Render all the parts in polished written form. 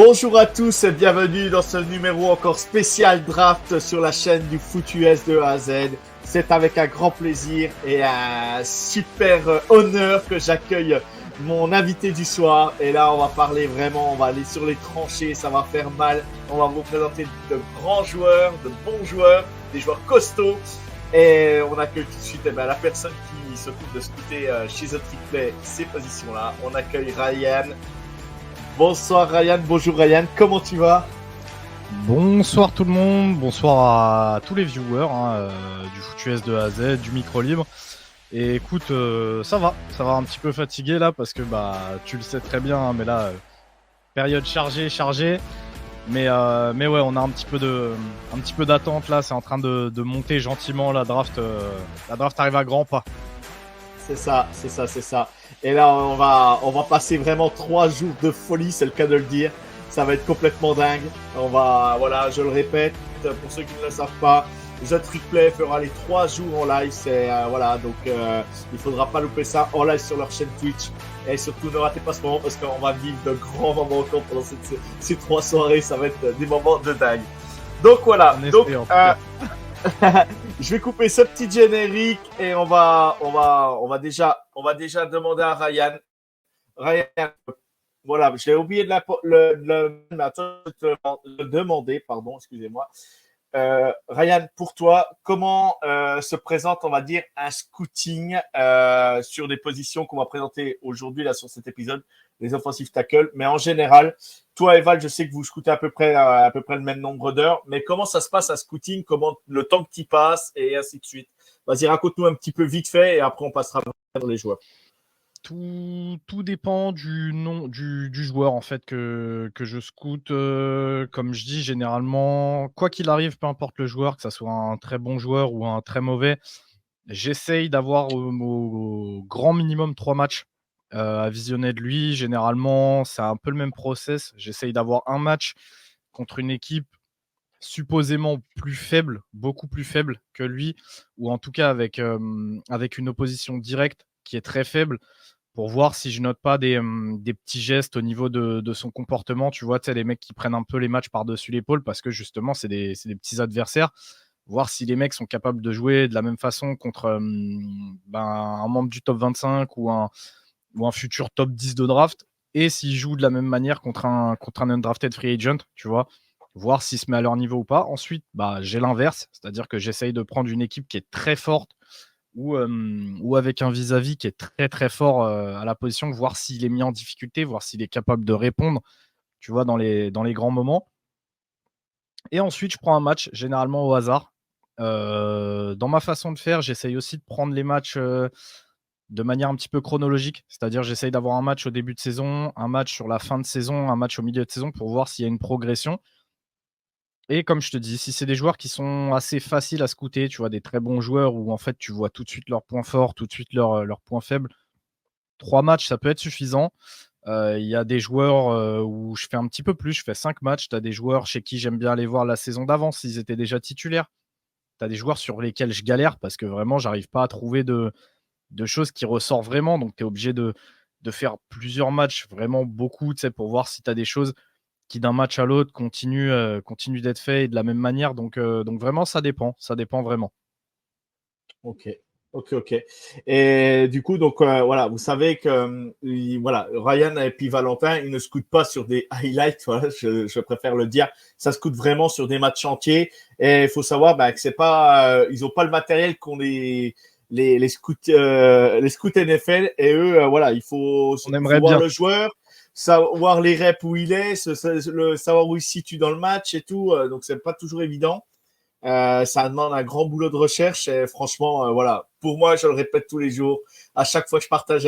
Bonjour à tous et bienvenue dans ce numéro encore spécial draft sur la chaîne du Foot US de A à Z. C'est avec un grand plaisir et un super honneur que j'accueille mon invité du soir. Et là, on va parler vraiment, on va aller sur les tranchées, ça va faire mal. On va vous présenter de grands joueurs, de bons joueurs, des joueurs costauds. Et on accueille tout de suite la personne qui s'occupe de scouter chez The Trick Play ces positions-là. On accueille Ryan. Bonsoir Ryan, bonjour Ryan, comment tu vas? Bonsoir tout le monde, bonsoir à tous les viewers du Foot US de A à Z, du micro libre. Et écoute, ça va un petit peu fatigué là parce que tu le sais très bien, hein, mais là période chargée. Mais ouais, on a un petit peu d'attente là, c'est en train de monter gentiment la draft. La draft arrive à grands pas. C'est ça. Et là, on va passer vraiment 3 jours de folie, c'est le cas de le dire. Ça va être complètement dingue. Voilà, je le répète, pour ceux qui ne le savent pas, The Trick Play fera les 3 jours en live. Donc il faudra pas louper ça en live sur leur chaîne Twitch. Et surtout, ne ratez pas ce moment parce qu'on va vivre de grands moments encore pendant ces 3 soirées. Ça va être des moments de dingue. Donc voilà. Je vais couper ce petit générique et on va déjà demander à Ryan. Ryan, voilà, j'ai oublié de le demander, pardon, excusez-moi. Ryan, pour toi, comment se présente, on va dire, un scouting sur des positions qu'on va présenter aujourd'hui là sur cet épisode, les offensive tackles, mais en général, toi et Val, je sais que vous scoutez à peu près le même nombre d'heures, mais comment ça se passe un scouting, comment le temps que tu passes et ainsi de suite. Vas-y, raconte-nous un petit peu vite fait et après on passera sur les joueurs. Tout dépend du nom du joueur en fait que je scoute. Comme je dis généralement, quoi qu'il arrive, peu importe le joueur, que ça soit un très bon joueur ou un très mauvais, j'essaye d'avoir au grand minimum 3 matchs à visionner de lui. Généralement, c'est un peu le même process. J'essaye d'avoir un match contre une équipe supposément plus faible, beaucoup plus faible que lui, ou en tout cas avec une opposition directe qui est très faible, pour voir si je note pas des petits gestes au niveau de son comportement. Tu vois, tu sais, les mecs qui prennent un peu les matchs par-dessus l'épaule parce que justement, c'est des petits adversaires. Voir si les mecs sont capables de jouer de la même façon contre un membre du top 25 ou un futur top 10 de draft, et s'ils jouent de la même manière contre un undrafted free agent, tu vois, voir s'il se met à leur niveau ou pas. Ensuite, j'ai l'inverse, c'est-à-dire que j'essaye de prendre une équipe qui est très forte ou avec un vis-à-vis qui est très très fort à la position, voir s'il est mis en difficulté, voir s'il est capable de répondre, tu vois, dans les grands moments. Et ensuite, je prends un match, généralement au hasard. Dans ma façon de faire, j'essaye aussi de prendre les matchs de manière un petit peu chronologique. C'est-à-dire, j'essaye d'avoir un match au début de saison, un match sur la fin de saison, un match au milieu de saison pour voir s'il y a une progression. Et comme je te dis, si c'est des joueurs qui sont assez faciles à scouter, tu vois, des très bons joueurs où en fait tu vois tout de suite leurs points forts, tout de suite leurs points faibles, 3 matchs, ça peut être suffisant. Il y a des joueurs où je fais un petit peu plus, je fais 5 matchs. Tu as des joueurs chez qui j'aime bien aller voir la saison d'avant s'ils étaient déjà titulaires. Tu as des joueurs sur lesquels je galère parce que vraiment, j'arrive pas à trouver de choses qui ressortent vraiment. Donc, tu es obligé de faire plusieurs matchs, vraiment beaucoup, tu sais, pour voir si tu as des choses qui, d'un match à l'autre, continuent d'être faits et de la même manière. Donc vraiment, ça dépend vraiment. Ok. Et du coup, donc voilà, vous savez que voilà, Ryan et puis Valentin, ils ne scoutent pas sur des highlights. Voilà, je préfère le dire. Ça scoute vraiment sur des matchs entiers. Et il faut savoir que c'est pas, ils ont pas le matériel qu'ont les scouts NFL. Et eux, voilà, il faut On voir bien. le joueur, savoir les reps où il est, savoir où il se situe dans le match et tout. Donc c'est pas toujours évident. Ça demande un grand boulot de recherche et franchement, voilà, pour moi, je le répète tous les jours, à chaque fois que je partage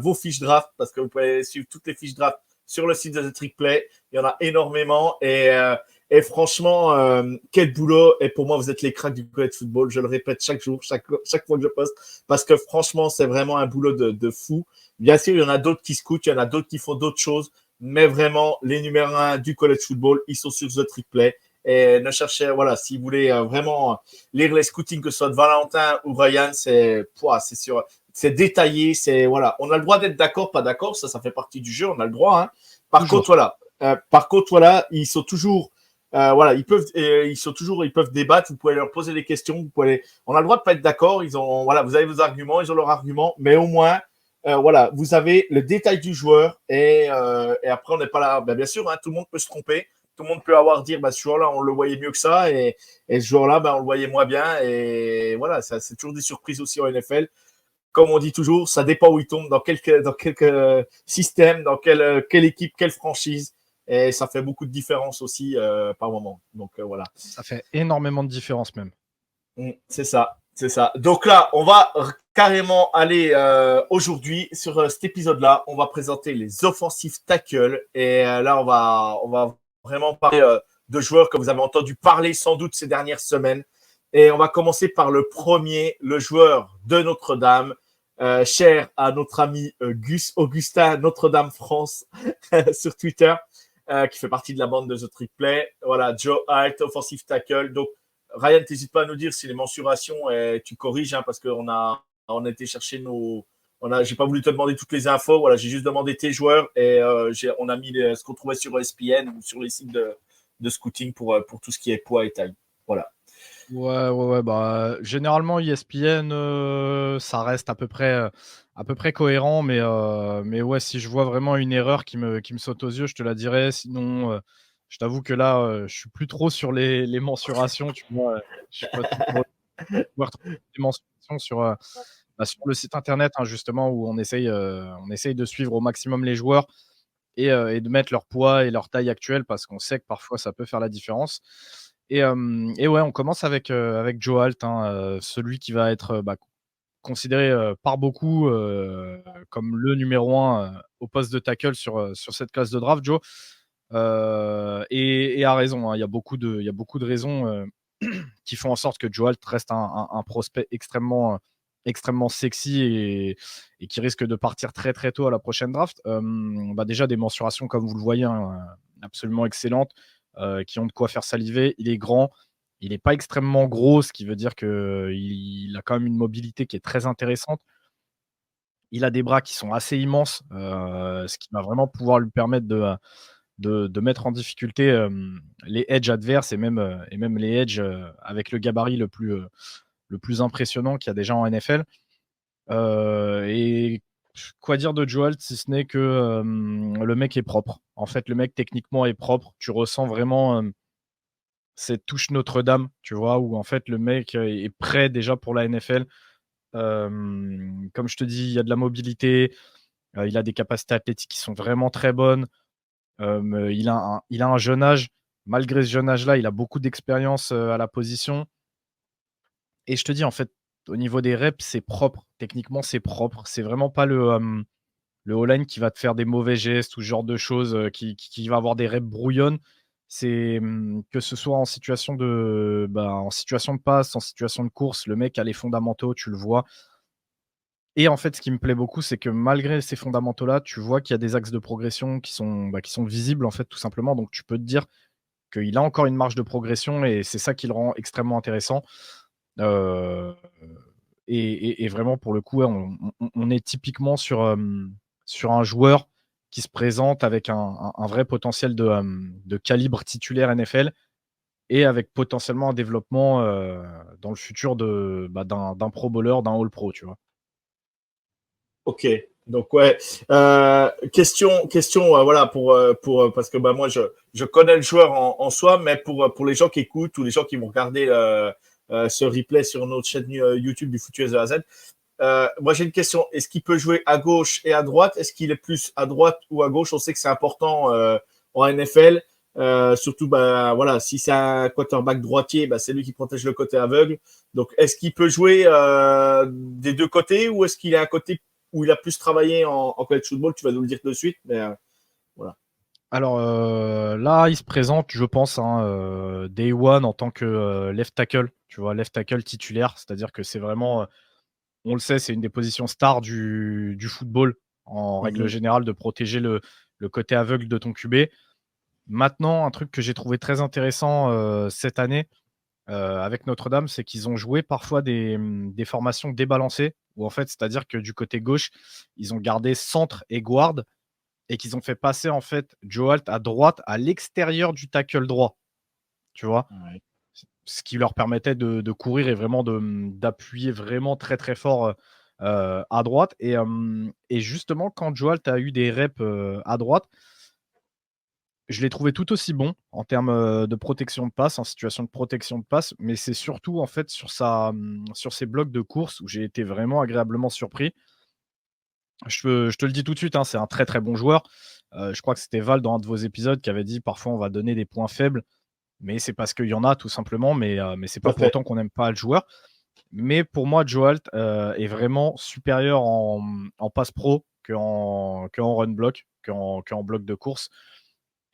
vos fiches draft, parce que vous pouvez suivre toutes les fiches draft sur le site de The Trick Play, il y en a énormément et franchement, quel boulot. Et pour moi, vous êtes les cracks du college football, je le répète chaque jour, chaque fois que je poste, parce que franchement, c'est vraiment un boulot de fou. Bien sûr, il y en a d'autres qui scoutent, il y en a d'autres qui font d'autres choses, mais vraiment, les numéros 1 du college football, ils sont sur The Trick Play. Et ne cherchez, voilà, si vous voulez vraiment lire les scootings, que ce soit de Valentin ou Ryan, c'est sûr, c'est détaillé, c'est, voilà, on a le droit d'être d'accord, pas d'accord, ça fait partie du jeu, on a le droit, hein. Par Toujours. contre, voilà, Par contre, voilà, ils sont toujours, voilà, ils peuvent débattre. Vous pouvez leur poser des questions. On a le droit de pas être d'accord. Voilà, vous avez vos arguments, ils ont leurs arguments, mais au moins, voilà, vous avez le détail du joueur et après, on n'est pas là. Ben, bien sûr, hein, tout le monde peut se tromper. Tout le monde peut dire, bah, ce joueur-là, on le voyait mieux que ça, et ce joueur-là, ben, on le voyait moins bien. Et voilà, c'est toujours des surprises aussi en NFL. Comme on dit toujours, ça dépend où il tombe, dans quel système, quelle équipe, quelle franchise. Et ça fait beaucoup de différence aussi par moment. Donc voilà. Ça fait énormément de différence même. C'est ça, c'est ça. Donc là, on va carrément aller aujourd'hui sur cet épisode-là. On va présenter les offensive tackles. Et là, on va vraiment parler de joueurs que vous avez entendu parler sans doute ces dernières semaines. Et on va commencer par le premier, le joueur de Notre-Dame, cher à notre ami Augustin Notre-Dame France sur Twitter, qui fait partie de la bande de The Trick Play. Voilà, Joe Alt, offensive tackle. Donc, Ryan, n'hésite pas à nous dire si les mensurations, tu corriges, hein, parce qu'on on a été chercher nos. J'ai pas voulu te demander toutes les infos. Voilà, j'ai juste demandé tes joueurs et on a mis ce qu'on trouvait sur ESPN ou sur les sites de scouting pour tout ce qui est poids et taille. Voilà. Ouais, bah, généralement ESPN, ça reste à peu près cohérent, mais ouais, si je vois vraiment une erreur qui me saute aux yeux, je te la dirai. Sinon, je t'avoue que là, je suis plus trop sur les mensurations, tu vois? Je suis pas trop pouvoir trouver des mensurations sur le site internet, hein, justement, où on essaye de suivre au maximum les joueurs et de mettre leur poids et leur taille actuelle parce qu'on sait que parfois ça peut faire la différence. Et ouais, on commence avec Joe Alt, hein, celui qui va être, bah, considéré, par beaucoup, comme le numéro 1 au poste de tackle sur cette classe de draft, Joe. Et a raison, hein, il y a beaucoup de raisons, qui font en sorte que Joe Alt reste un prospect extrêmement sexy et qui risque de partir très, très tôt à la prochaine draft. Bah, déjà des mensurations comme vous le voyez, hein, absolument excellentes, qui ont de quoi faire saliver. Il est grand, il est pas extrêmement gros, ce qui veut dire qu'il a quand même une mobilité qui est très intéressante. Il a des bras qui sont assez immenses, ce qui va vraiment pouvoir lui permettre de mettre en difficulté, les edges adverses et même les edges, avec le gabarit le plus impressionnant qu'il y a déjà en NFL. Et quoi dire de Joe Alt si ce n'est que, le mec est propre. En fait, le mec techniquement est propre. Tu ressens vraiment, cette touche Notre-Dame, tu vois? Où en fait le mec, est prêt déjà pour la NFL. Comme je te dis, il y a de la mobilité, il a des capacités athlétiques qui sont vraiment très bonnes. Il a un jeune âge. Malgré ce jeune âge-là, il a beaucoup d'expérience, à la position et je te dis, en fait, au niveau des reps, c'est propre. Techniquement, c'est propre. C'est vraiment pas le O-line qui va te faire des mauvais gestes ou ce genre de choses, qui va avoir des reps brouillonnes. C'est, que ce soit en situation de passe, en situation de course, le mec a les fondamentaux, tu le vois. Et en fait, ce qui me plaît beaucoup, c'est que malgré ces fondamentaux-là, tu vois qu'il y a des axes de progression qui sont visibles, en fait, tout simplement. Donc tu peux te dire qu'il a encore une marge de progression et c'est ça qui le rend extrêmement intéressant. Heu et vraiment pour le coup, ouais, on est typiquement sur un joueur qui se présente avec un vrai potentiel de calibre titulaire NFL et avec potentiellement un développement, dans le futur d'un pro bowler, d'un all pro, tu vois? Ok. Donc ouais. Question, voilà parce que bah moi je connais le joueur en soi, mais pour les gens qui écoutent ou les gens qui vont regarder ce replay sur notre chaîne YouTube du Foutu de A à Z. Moi, j'ai une question. Est-ce qu'il peut jouer à gauche et à droite? Est-ce qu'il est plus à droite ou à gauche? On sait que c'est important en NFL. Surtout, bah, voilà, si c'est un quarterback droitier, bah, c'est lui qui protège le côté aveugle. Donc, est-ce qu'il peut jouer des deux côtés ou est-ce qu'il est à un côté où il a plus travaillé en college football? Tu vas nous le dire de suite, mais voilà. Alors, là, il se présente, je pense, hein, day one en tant que, left tackle, tu vois? Left tackle titulaire, c'est-à-dire que c'est vraiment, on le sait, c'est une des positions stars du football, en règle Mhm. générale, de protéger le côté aveugle de ton QB. Maintenant, un truc que j'ai trouvé très intéressant, cette année, avec Notre-Dame, c'est qu'ils ont joué parfois des formations débalancées où en fait, c'est-à-dire que du côté gauche, ils ont gardé centre et guard et qu'ils ont fait passer en fait Joe Alt à droite, à l'extérieur du tackle droit. Tu vois? Ouais. Ce qui leur permettait de courir et vraiment d'appuyer vraiment très, très fort, à droite et justement quand Joe Alt a eu des reps, à droite, je l'ai trouvé tout aussi bon en termes, de protection de passe, en situation de protection de passe, mais c'est surtout en fait sur ses blocs de course où j'ai été vraiment agréablement surpris. Je te le dis tout de suite, hein, c'est un très, très bon joueur. Je crois que c'était Val dans un de vos épisodes qui avait dit: «Parfois on va donner des points faibles, mais c'est parce qu'il y en a tout simplement, mais c'est Tout pas à pour fait. autant qu'on n'aime pas le joueur». Mais pour moi, Joe Alt, est vraiment supérieur en passe pro qu'en run block, qu'en bloc de course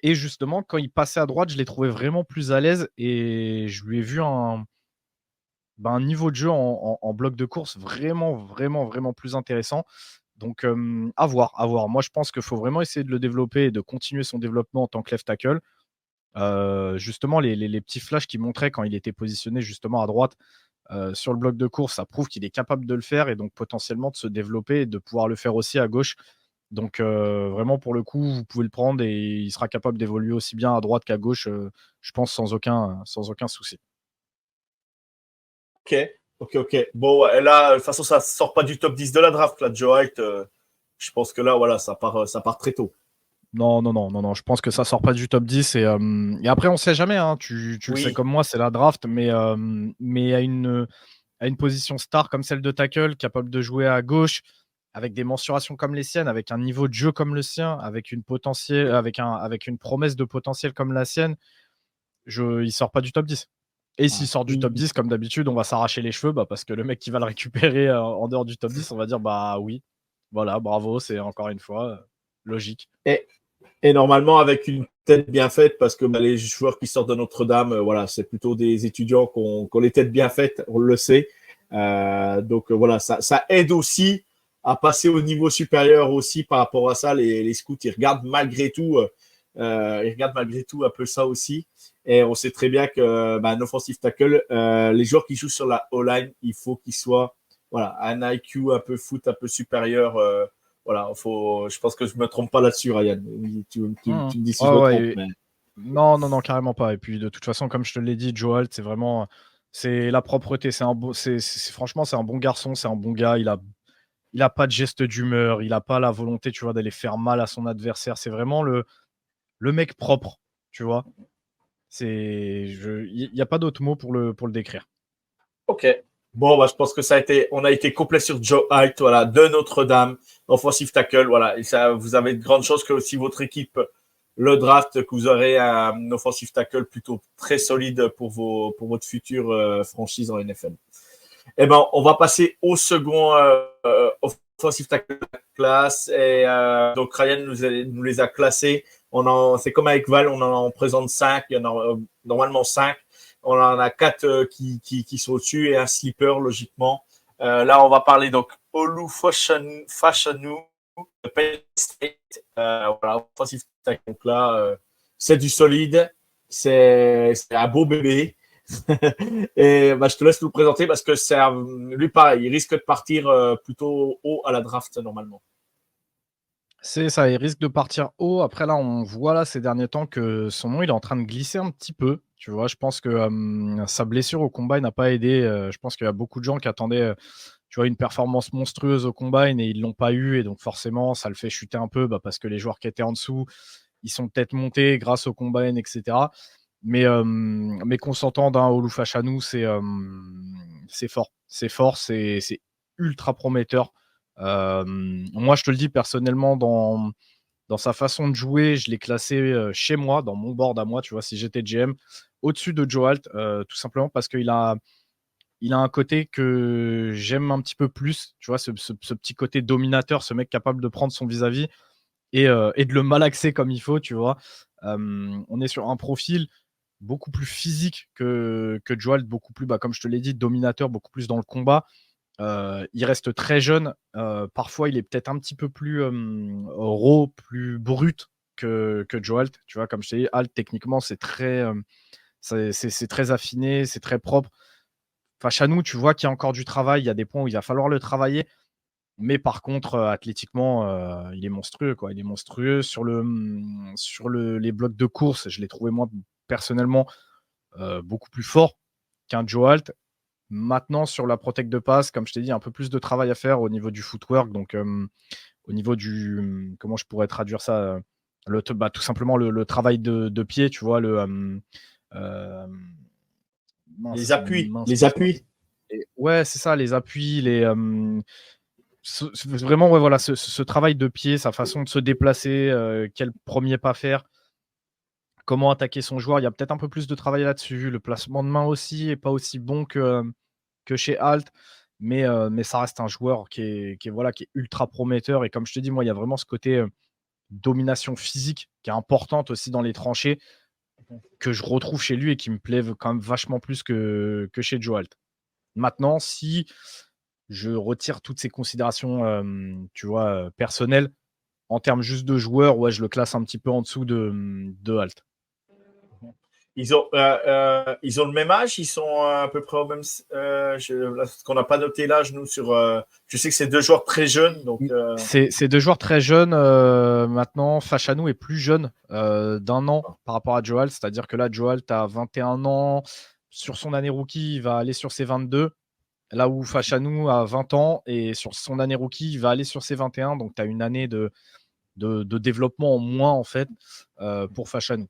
et justement, quand il passait à droite, je l'ai trouvé vraiment plus à l'aise et je lui ai vu un niveau de jeu en bloc de course vraiment, vraiment, vraiment plus intéressant. Donc, à voir, à voir. Moi, je pense qu'il faut vraiment essayer de le développer et de continuer son développement en tant que left tackle. Justement, les petits flashs qu'il montrait quand il était positionné justement à droite, sur le bloc de course, ça prouve qu'il est capable de le faire et donc potentiellement de se développer et de pouvoir le faire aussi à gauche. Donc vraiment pour le coup, vous pouvez le prendre et il sera capable d'évoluer aussi bien à droite qu'à gauche, je pense sans aucun souci. Ok, ok. Bon, ouais, là, de toute façon, ça sort pas du top 10 de la draft, là, Joe Height. Je pense que là, voilà, ça part très tôt. Non, non, non, non, non, je pense que ça sort pas du top 10 et après on sait jamais, hein, tu le sais Oui, comme moi, c'est la draft, mais à une position star comme celle de tackle, capable de jouer à gauche, avec des mensurations comme les siennes, avec un niveau de jeu comme le sien, avec une promesse de potentiel comme la sienne, il sort pas du top 10. Et s'il ouais. sort du top 10, comme d'habitude, on va s'arracher les cheveux, bah, parce que le mec qui va le récupérer en dehors du top 10, on va dire bah oui, voilà, bravo, c'est encore une fois logique. Et, et normalement, avec une tête bien faite, parce que bah, les joueurs qui sortent de Notre-Dame, voilà, c'est plutôt des étudiants qui ont les têtes bien faites, on le sait. Donc voilà, ça aide aussi à passer au niveau supérieur aussi par rapport à ça. Les scouts, ils regardent malgré tout un peu ça aussi. Et on sait très bien que bah, un offensive tackle, les joueurs qui jouent sur la O-line, il faut qu'ils soient voilà, un IQ un peu foot, un peu supérieur. Voilà, je pense que je me trompe pas là-dessus, Ryan. Oui, Mmh. tu me dis si je Ouais, me ouais, trompe, mais non, non, non, carrément pas. Et puis de toute façon, comme je te l'ai dit, Joe Alt, c'est la propreté. Franchement, c'est un bon garçon, c'est un bon gars. Il a pas de geste d'humeur, il a pas la volonté, tu vois, d'aller faire mal à son adversaire. C'est vraiment le mec propre, tu vois. Il y a pas d'autre mot pour le décrire. ok. Bon, bah, je pense que on a été complet sur Joe Height, voilà, de Notre-Dame, offensive tackle, voilà. Et ça, vous avez de grandes chances que si votre équipe le draft, que vous aurez un offensive tackle plutôt très solide pour votre future franchise en NFL. Eh ben, on va passer au second offensive tackle de la classe. Et donc, Ryan nous les a classés. C'est comme avec Val, on en présente 5. Il y en a normalement 5. On en a 4 qui sont au-dessus et un sleeper, logiquement. Là, on va parler donc Olu Fashanu de Penn State. Voilà, offensive tackle. Donc là, c'est du solide. C'est un beau bébé. Et bah, je te laisse nous le présenter parce que lui, pareil, il risque de partir plutôt haut à la draft normalement. C'est ça, il risque de partir haut. Après là, on voit là ces derniers temps que son nom, il est en train de glisser un petit peu, tu vois? Je pense que, sa blessure au combine n'a pas aidé, je pense qu'il y a beaucoup de gens qui attendaient, tu vois, une performance monstrueuse au combine et ils l'ont pas eu et donc forcément ça le fait chuter un peu, bah, parce que les joueurs qui étaient en dessous, ils sont peut-être montés grâce au combine et cetera. Mais qu'on s'entende, hein, Olu c'est fort, c'est ultra prometteur. Moi, je te le dis personnellement, dans sa façon de jouer, je l'ai classé, chez moi, dans mon board à moi, tu vois? Si j'étais GM, au-dessus de Joe Alt, tout simplement parce il a un côté que j'aime un petit peu plus, tu vois? Ce petit côté dominateur, ce mec capable de prendre son vis-à-vis et de le malaxer comme il faut, tu vois? On est sur un profil beaucoup plus physique que Joe Alt, beaucoup plus, bah, comme je te l'ai dit, dominateur, beaucoup plus dans le combat. Il reste très jeune, parfois il est peut-être un petit peu plus, raw, plus brut que Joe Alt, tu vois? Comme je t'ai dit, Alt techniquement c'est très, c'est très affiné, c'est très propre. Face à nous, tu vois qu'il y a encore du travail, il y a des points où il va falloir le travailler, Mais par contre, athlétiquement, il est monstrueux, quoi. Il est monstrueux les blocs de course. Je l'ai trouvé, moi, personnellement, beaucoup plus fort qu'un Joe Alt. Maintenant, sur la protect de passe, comme je t'ai dit, un peu plus de travail à faire au niveau du footwork. Donc, au niveau comment je pourrais traduire ça? Tout simplement le travail de pied, tu vois, Les appuis, mince, les laisse-moi appuis. ouais, c'est ça, les appuis, vraiment, ouais, voilà, ce travail de pied, sa façon de se déplacer, quel premier pas faire, comment attaquer son joueur. Il y a peut-être un peu plus de travail là-dessus. Le placement de main aussi est pas aussi bon que chez Alt, mais ça reste un joueur voilà, qui est ultra prometteur et comme je te dis, moi, il y a vraiment ce côté, domination physique qui est importante aussi dans les tranchées, que je retrouve chez lui et qui me plaît quand même vachement plus que chez Joe Alt. Maintenant, si je retire toutes ces considérations, tu vois, personnelles, en termes juste de joueur, ouais, je le classe un petit peu en dessous de Alt. Ils ont le même âge, ils sont à peu près au même. Parce qu'on n'a pas noté l'âge, nous, sur. Je sais que c'est deux joueurs très jeunes, donc. C'est 2 joueurs très jeunes, maintenant. Fachanou est plus jeune, d'1 an par rapport à Joe, c'est-à-dire que là, Joe a 21 ans. Sur son année rookie, il va aller sur ses 22, là où Fachanou a 20 ans et sur son année rookie, il va aller sur ses 21. Donc tu as une année de développement en moins, en fait, pour Fachanou.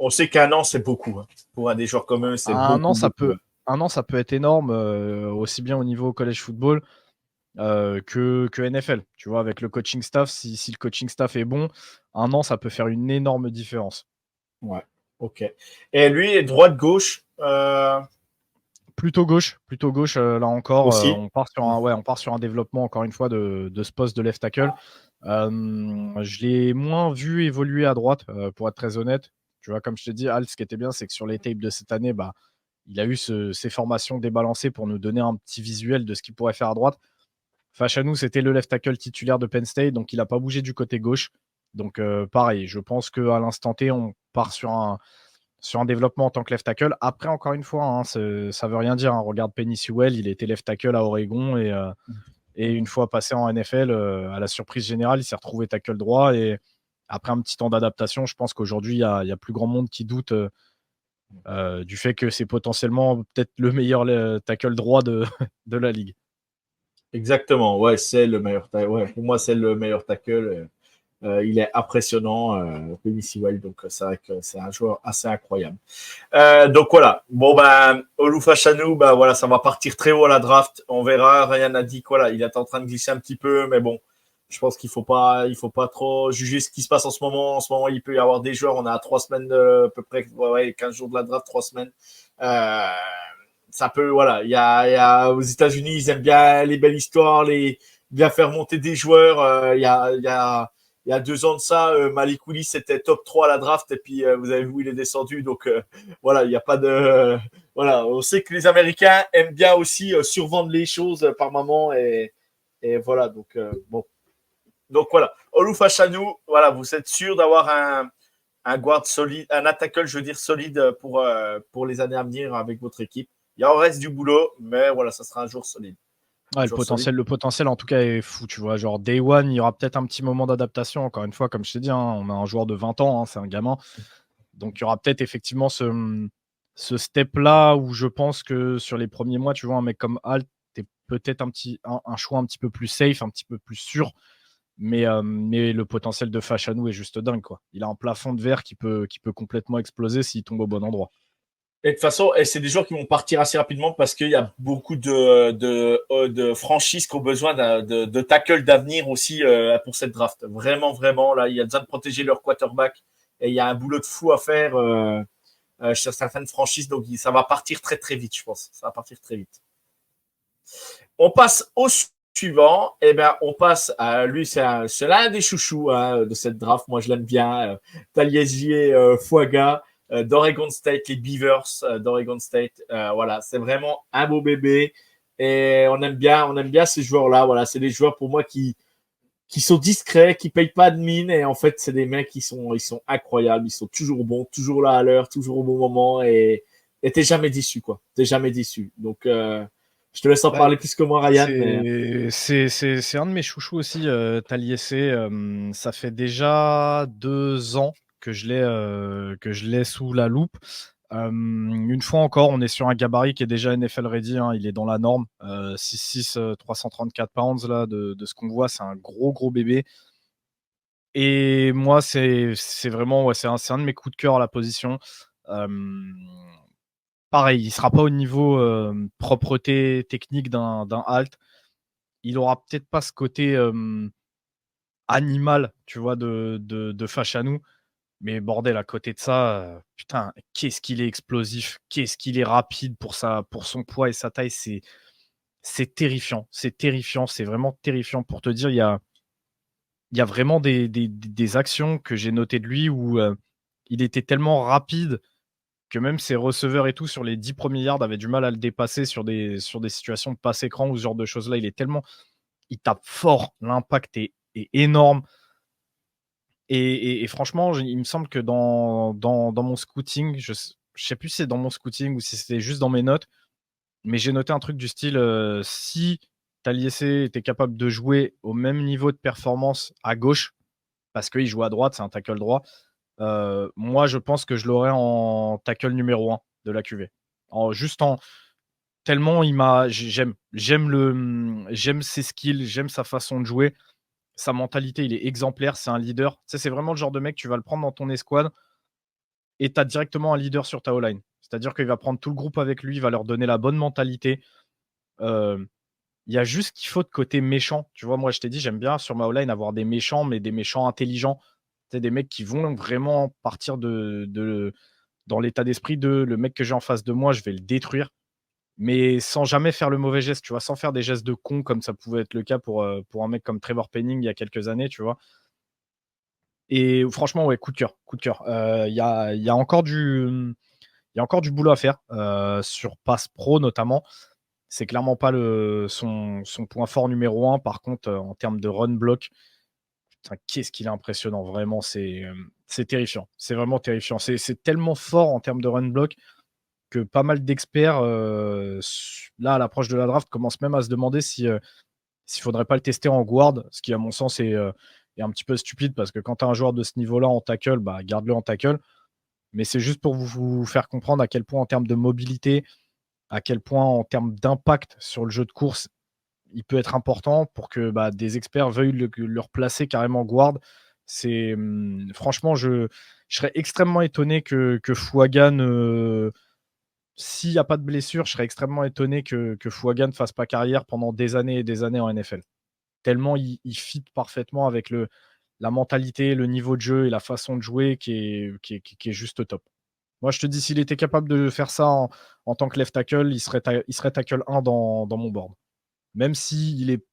On sait qu'un an, c'est beaucoup. Hein. Pour un des joueurs comme eux, c'est 1 an, beaucoup, ça beaucoup. peut 1 an, ça peut être énorme, aussi bien au niveau college football, que NFL. Tu vois? Avec le coaching staff, si le coaching staff est bon, 1 an, ça peut faire une énorme différence. Ouais, ok. Et lui, droite-gauche Plutôt gauche, là encore, aussi. on part sur un développement encore une fois de ce poste de left tackle. Je l'ai moins vu évoluer à droite, pour être très honnête. Tu vois? Comme je t'ai dit, Hals, ce qui était bien, c'est que sur les tapes de cette année, bah, il a eu ces formations débalancées pour nous donner un petit visuel de ce qu'il pourrait faire à droite. Fachanou, c'était le left tackle titulaire de Penn State, donc il n'a pas bougé du côté gauche. Donc pareil, je pense qu'à l'instant T, on part sur un développement en tant que left tackle. Après, encore une fois, hein, ça ne veut rien dire. Hein. Regarde Penny Sewell, il était left tackle à Oregon et une fois passé en NFL, à la surprise générale, il s'est retrouvé tackle droit. Et après un petit temps d'adaptation, je pense qu'aujourd'hui, il y a plus grand monde qui doute du fait que c'est potentiellement peut-être le meilleur tackle droit de la ligue. Exactement, ouais, c'est le meilleur tackle. Ouais, pour moi, c'est le meilleur tackle. Il est impressionnant, Penny Sewell, donc c'est vrai que c'est un joueur assez incroyable. Donc voilà, bon ben, Olufachanou, ben voilà, ça va partir très haut à la draft, on verra, rien n'a dit quoi là, il est en train de glisser un petit peu, mais bon, je pense qu'il faut pas trop juger ce qui se passe en ce moment. En ce moment, il peut y avoir des joueurs, on a 3 semaines, à peu près, ouais, 15 jours de la draft, 3 semaines. Euh, Ça peut, voilà, aux États-Unis, ils aiment bien les belles histoires, bien faire monter des joueurs. Il y a 2 ans de ça, Malik Willis était top 3 à la draft et puis vous avez vu où il est descendu. Donc voilà, il n'y a pas de. Voilà, on sait que les Américains aiment bien aussi survendre les choses par moment et voilà. Donc bon. Donc voilà, Olufachanou, voilà, vous êtes sûr d'avoir un guard solide, un attaquant, je veux dire, solide pour les années à venir avec votre équipe. Il y en reste du boulot, mais voilà, ça sera un jour solide. Ouais, Un jour solide. le potentiel en tout cas est fou, tu vois. Genre day one, il y aura peut-être un petit moment d'adaptation. Encore une fois, comme je t'ai dit, hein, on a un joueur de 20 ans, hein, c'est un gamin. Donc il y aura peut-être effectivement ce step-là où je pense que sur les premiers mois, tu vois, un mec comme Alt, t'es peut-être un choix un petit peu plus safe, un petit peu plus sûr. Mais le potentiel de Fachanou est juste dingue, quoi. Il a un plafond de verre qui peut complètement exploser s'il tombe au bon endroit. Et de toute façon, c'est des joueurs qui vont partir assez rapidement parce qu'il y a beaucoup de franchises qui ont besoin de tackle d'avenir aussi pour cette draft. Vraiment, vraiment, là, il y a besoin de protéger leur quarterback et il y a un boulot de fou à faire sur certaines franchises. Donc, ça va partir très, très vite, je pense. Ça va partir très vite. On passe au suivant. Eh bien, on passe à lui, c'est l'un des chouchous hein, de cette draft. Moi, je l'aime bien. Taliesier Fuaga d'Oregon State, les Beavers d'Oregon State. Voilà, c'est vraiment un beau bébé. Et on aime bien ces joueurs-là. Voilà, c'est des joueurs pour moi qui sont discrets, qui payent pas de mine. Et en fait, c'est des mecs ils sont incroyables. Ils sont toujours bons, toujours là à l'heure, toujours au bon moment. Et t'es jamais déçu, quoi. T'es jamais déçu. Donc, Je te laisse en Bah, parler plus que moi, Ryan. Mais... c'est un de mes chouchous aussi, Taliesin. Ça fait déjà 2 ans que je l'ai sous la loupe. Une fois encore, on est sur un gabarit qui est déjà NFL ready, hein, il est dans la norme. 6'6", 334 pounds là, de ce qu'on voit, c'est un gros bébé. Et moi, c'est vraiment, ouais, c'est un de mes coups de cœur à la position. Pareil, il sera pas au niveau propreté technique d'un Alt. Il aura peut-être pas ce côté animal, tu vois, de Fachanou. Mais bordel, à côté de ça, putain, qu'est-ce qu'il est explosif, qu'est-ce qu'il est rapide pour son poids et sa taille, c'est terrifiant, c'est vraiment terrifiant. Pour te dire, il y a vraiment des actions que j'ai notées de lui où il était tellement rapide que même ses receveurs et tout sur les 10 premiers yards avaient du mal à le dépasser sur des situations de passe écran ou ce genre de choses-là. Il tape fort, l'impact est énorme. Et franchement, il me semble que dans mon scouting, je sais plus si c'est dans mon scouting ou si c'était juste dans mes notes, mais j'ai noté un truc du style si Taliesin était capable de jouer au même niveau de performance à gauche, parce qu'il joue à droite, c'est un tackle droit, moi je pense que je l'aurais en tackle numéro 1 de la QV. Juste en tellement j'aime ses skills, j'aime sa façon de jouer. Sa mentalité, il est exemplaire, c'est un leader. Tu sais, c'est vraiment le genre de mec, tu vas le prendre dans ton escouade et tu as directement un leader sur ta O-line. C'est-à-dire qu'il va prendre tout le groupe avec lui, il va leur donner la bonne mentalité. Il y a juste qu'il faut de côté méchant. Tu vois, moi, je t'ai dit, j'aime bien sur ma O-line avoir des méchants, mais des méchants intelligents. Tu sais, des mecs qui vont vraiment partir dans l'état d'esprit de le mec que j'ai en face de moi, je vais le détruire, mais sans jamais faire le mauvais geste, tu vois, sans faire des gestes de con comme ça pouvait être le cas pour un mec comme Trevor Penning il y a quelques années, tu vois. Et franchement, ouais, coup de cœur, coup de cœur. Il y a encore du boulot à faire sur Pass Pro notamment. C'est clairement pas son point fort numéro 1. Par contre, en termes de run block, putain, qu'est-ce qu'il est impressionnant, vraiment, c'est terrifiant. C'est vraiment terrifiant. C'est tellement fort en termes de run block que pas mal d'experts, là, à l'approche de la draft, commencent même à se demander s'il faudrait pas le tester en guard, ce qui, à mon sens, est un petit peu stupide parce que quand tu as un joueur de ce niveau-là en tackle, bah, garde-le en tackle. Mais c'est juste pour vous faire comprendre à quel point, en termes de mobilité, à quel point, en termes d'impact sur le jeu de course, il peut être important pour que bah, des experts veuillent le replacer carrément guard. Franchement, je serais extrêmement étonné que Fouagan, s'il n'y a pas de blessure, je serais extrêmement étonné que Fouagan ne fasse pas carrière pendant des années et des années en NFL. Tellement il fit parfaitement avec la mentalité, le niveau de jeu et la façon de jouer qui est juste top. Moi, je te dis, s'il était capable de faire ça en tant que left tackle, il serait tackle 1 dans mon board. Même s'il est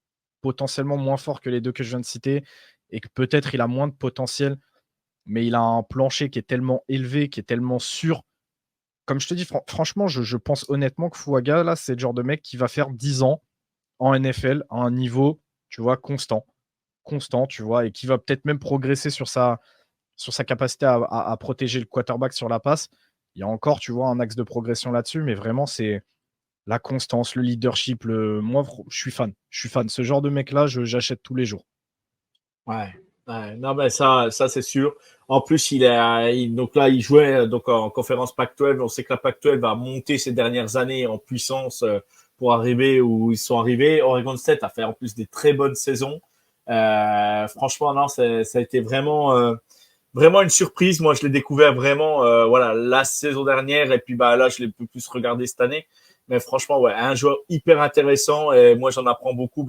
potentiellement moins fort que les deux que je viens de citer et que peut-être il a moins de potentiel, mais il a un plancher qui est tellement élevé, qui est tellement sûr. Comme je te dis, franchement, je pense honnêtement que Fouaga, là, c'est le genre de mec qui va faire 10 ans en NFL à un niveau, tu vois, constant, tu vois, et qui va peut-être même progresser sur sa capacité à protéger le quarterback sur la passe. Il y a encore, tu vois, un axe de progression là-dessus, mais vraiment, c'est la constance, le leadership. Moi, je suis fan. Je suis fan. Ce genre de mec-là, j'achète tous les jours. Ouais. Ouais. Non, ben ça c'est sûr. En plus, donc là, il jouait donc en conférence Pac-12. On sait que la Pac-12 va monter ces dernières années en puissance pour arriver où ils sont arrivés. Oregon State a fait en plus des très bonnes saisons. Franchement, non, ça a été vraiment une surprise. Moi, je l'ai découvert vraiment, voilà, la saison dernière et puis bah là, je l'ai plus regardé cette année. Mais franchement, ouais, un joueur hyper intéressant et moi, j'en apprends beaucoup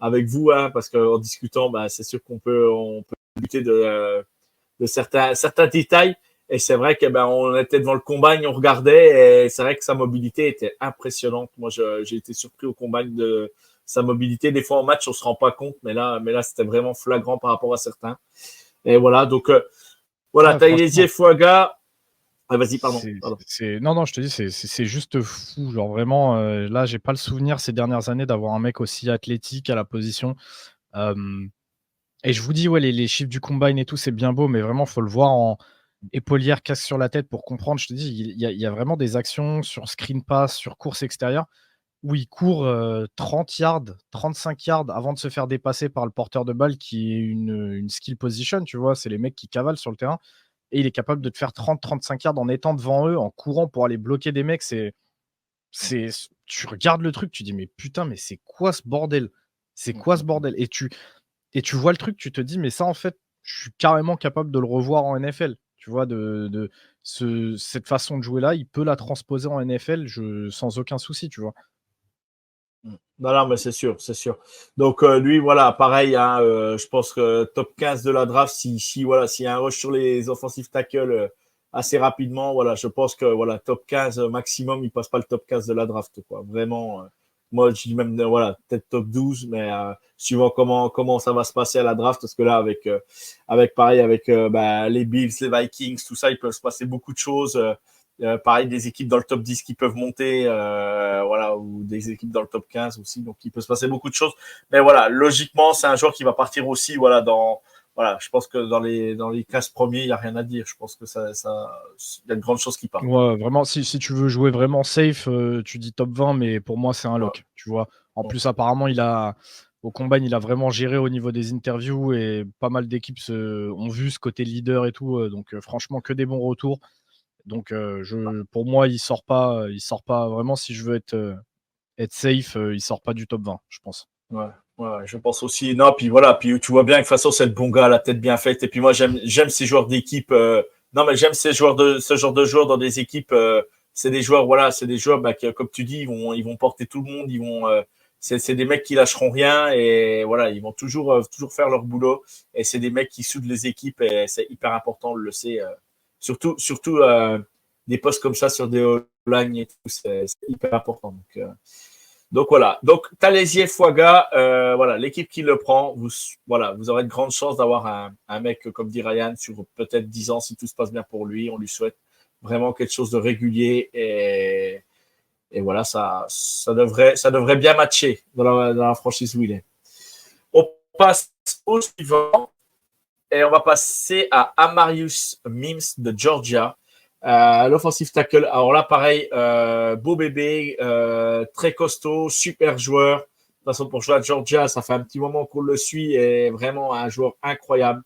avec vous, hein, parce qu'en discutant, bah, c'est sûr on peut discuter de certains détails. Et c'est vrai que ben on était devant le combine, on regardait et c'est vrai que sa mobilité était impressionnante. Moi, j'ai été surpris au combine de sa mobilité. Des fois en match, on se rend pas compte, mais là, c'était vraiment flagrant par rapport à certains. Et voilà, donc voilà, Ouais, Taïlésier, franchement, Fouaga. Ah, vas-y, pardon. non, non, je te dis, c'est juste fou. Genre vraiment, là, j'ai pas le souvenir ces dernières années d'avoir un mec aussi athlétique à la position. Euh, et je vous dis, ouais, les chiffres du combine et tout, c'est bien beau, mais vraiment, faut le voir en épaulière, casque sur la tête pour comprendre. Je te dis, il y a vraiment des actions sur screen pass, sur course extérieure. où il court 30 yards, 35 yards avant de se faire dépasser par le porteur de balle qui est une skill position, tu vois? C'est les mecs qui cavalent sur le terrain et il est capable de te faire 30-35 yards en étant devant eux, en courant pour aller bloquer des mecs. C'est tu regardes le truc, tu dis: «Mais putain, mais c'est quoi ce bordel? C'est Mm, quoi ce mm, mm. bordel?» Et tu vois le truc, tu te dis: «Mais ça, en fait, je suis carrément capable de le revoir en NFL». Tu vois? Cette façon de jouer-là, il peut la transposer en NFL, sans aucun souci, tu vois? Mm. Non, non, mais c'est sûr, c'est sûr. Donc, lui, voilà, pareil, hein, je pense que top 15 de la draft, voilà, s'il y a un rush sur les offensive tackles assez rapidement, voilà, je pense que voilà, top 15 maximum, il passe pas le top 15 de la draft, quoi. Vraiment, moi, je dis même, voilà, peut-être top 12, mais suivant comment ça va se passer à la draft, parce que là, avec pareil, avec bah, les Bills, les Vikings, tout ça, il peut se passer beaucoup de choses. Pareil, des équipes dans le top 10 qui peuvent monter, voilà, ou des équipes dans le top 15 aussi. Donc, il peut se passer beaucoup de choses. Mais voilà, logiquement, c'est un joueur qui va partir aussi, voilà, voilà, je pense que dans les 15 premiers, il n'y a rien à dire. Je pense que il y a de grandes choses qui partent. Ouais, vraiment, si tu veux jouer vraiment safe, tu dis top 20, mais pour moi, c'est un Ouais, lock, tu vois? En ouais, plus, apparemment, au combine, il a vraiment géré au niveau des interviews et pas mal d'équipes ont vu ce côté leader et tout, donc franchement, que des bons retours. Donc pour moi, il sort pas vraiment si je veux être safe, il sort pas du top 20, je pense. ouais, ouais, je pense aussi. Non, puis voilà, puis tu vois bien que de toute façon, c'est le bon gars, la tête bien faite. Et puis moi, j'aime ces joueurs d'équipe. Non, mais j'aime ce genre de joueurs dans des équipes. C'est des joueurs, voilà, c'est des joueurs, bah, qui, comme tu dis, ils vont porter tout le monde. C'est des mecs qui lâcheront rien et voilà, ils vont toujours faire leur boulot. Et c'est des mecs qui soudent les équipes et c'est hyper important, on le sait. Surtout des postes comme ça sur des O-line et tout, c'est hyper important. Donc voilà. Donc Talesier Fuaga, voilà, l'équipe qui le prend, voilà, vous aurez de grandes chances d'avoir un mec, comme dit Ryan, sur peut-être 10 ans si tout se passe bien pour lui. On lui souhaite vraiment quelque chose de régulier et voilà, ça devrait bien matcher dans la franchise où il est. On passe au suivant et on va passer à Amarius Mims de Georgia. L'offensive tackle. Alors là, pareil, beau bébé, très costaud, super joueur. De toute façon, pour jouer à Georgia, ça fait un petit moment qu'on le suit et vraiment un joueur incroyable.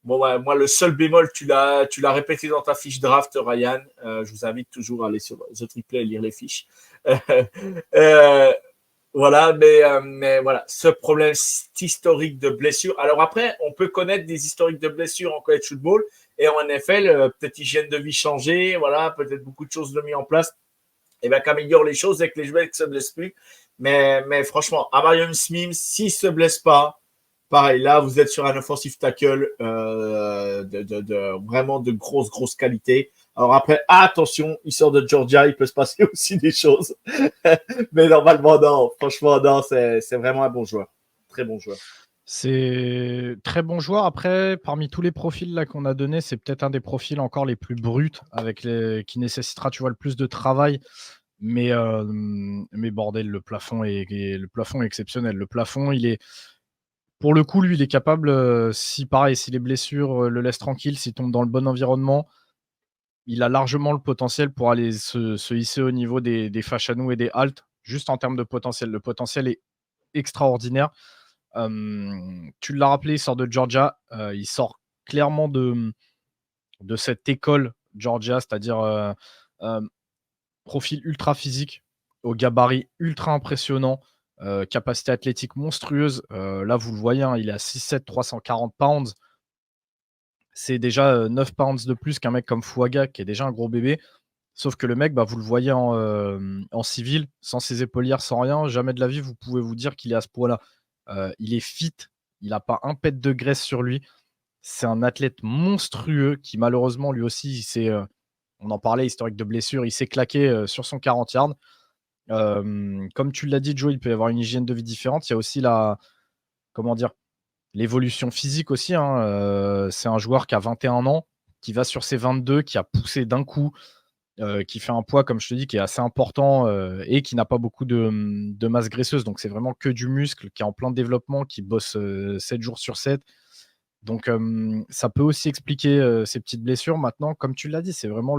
Bon, ouais, moi, le seul bémol, tu l'as répété dans ta fiche draft, Ryan. Je vous invite toujours à aller sur The Triplay et lire les fiches. euh, voilà, mais voilà, ce problème historique de blessure. Alors après, on peut connaître des historiques de blessures en college football et en NFL, peut-être hygiène de vie changée, voilà, peut-être beaucoup de choses de mis en place, et bien qu'améliore les choses avec les joueurs qui ne se blessent plus. Mais franchement, Amarion Smith, s'il ne se blesse pas, pareil, là, vous êtes sur un offensive tackle vraiment de grosse qualité. Alors après, attention, il sort de Georgia, il peut se passer aussi des choses. Mais normalement, non. Franchement, non, c'est vraiment un bon joueur. Très bon joueur. C'est très bon joueur. Après, parmi tous les profils là qu'on a donnés, c'est peut-être un des profils encore les plus bruts qui nécessitera, tu vois, le plus de travail. Mais bordel, le plafond est exceptionnel. Le plafond, pour le coup, lui, il est capable, si pareil, si les blessures, le laissent tranquille, s'il tombe dans le bon environnement, il a largement le potentiel pour aller se hisser au niveau des Fashanu et des Halt, juste en termes de potentiel. Le potentiel est extraordinaire. Tu l'as rappelé, il sort de Georgia, il sort clairement de cette école Georgia, c'est-à-dire, hem, profil ultra physique, au gabarit ultra impressionnant, capacité athlétique monstrueuse. Là, vous le voyez, hein, il est à 6'7", 340 pounds. C'est déjà, 9 pounds de plus qu'un mec comme Fouaga, qui est déjà un gros bébé. Sauf que le mec, bah, vous le voyez en civil, sans ses épaulières, sans rien, jamais de la vie, vous pouvez vous dire qu'il est à ce poids-là. Il est fit, il a pas un pet de graisse sur lui. C'est un athlète monstrueux qui malheureusement lui aussi, on en parlait, historique de blessure, il s'est claqué, sur son 40 yards. Comme tu l'as dit, Joe, il peut y avoir une hygiène de vie différente. Il y a aussi comment dire? L'évolution physique aussi, hein, c'est un joueur qui a 21 ans, qui va sur ses 22, qui a poussé d'un coup, qui fait un poids, comme je te dis, qui est assez important, et qui n'a pas beaucoup de masse graisseuse. Donc c'est vraiment que du muscle, qui est en plein développement, qui bosse, 7 jours sur 7. Donc ça peut aussi expliquer, ces petites blessures. Maintenant, comme tu l'as dit, c'est vraiment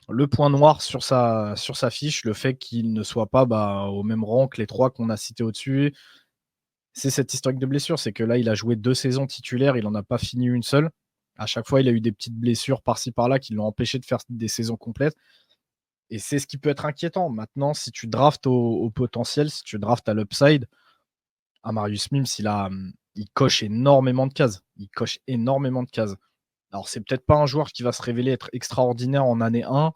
Le point noir sur sa fiche, le fait qu'il ne soit pas au même rang que les trois qu'on a cités au-dessus, c'est cette historique de blessure. C'est que là, il a joué 2 saisons titulaires, il en a pas fini une seule. À chaque fois, il a eu des petites blessures par-ci par-là qui l'ont empêché de faire des saisons complètes. Et c'est ce qui peut être inquiétant. Maintenant, si tu draftes au potentiel, si tu draftes à l'upside, Marius Mims, il coche énormément de cases. Il coche énormément de cases. Alors, c'est peut-être pas un joueur qui va se révéler être extraordinaire en année 1,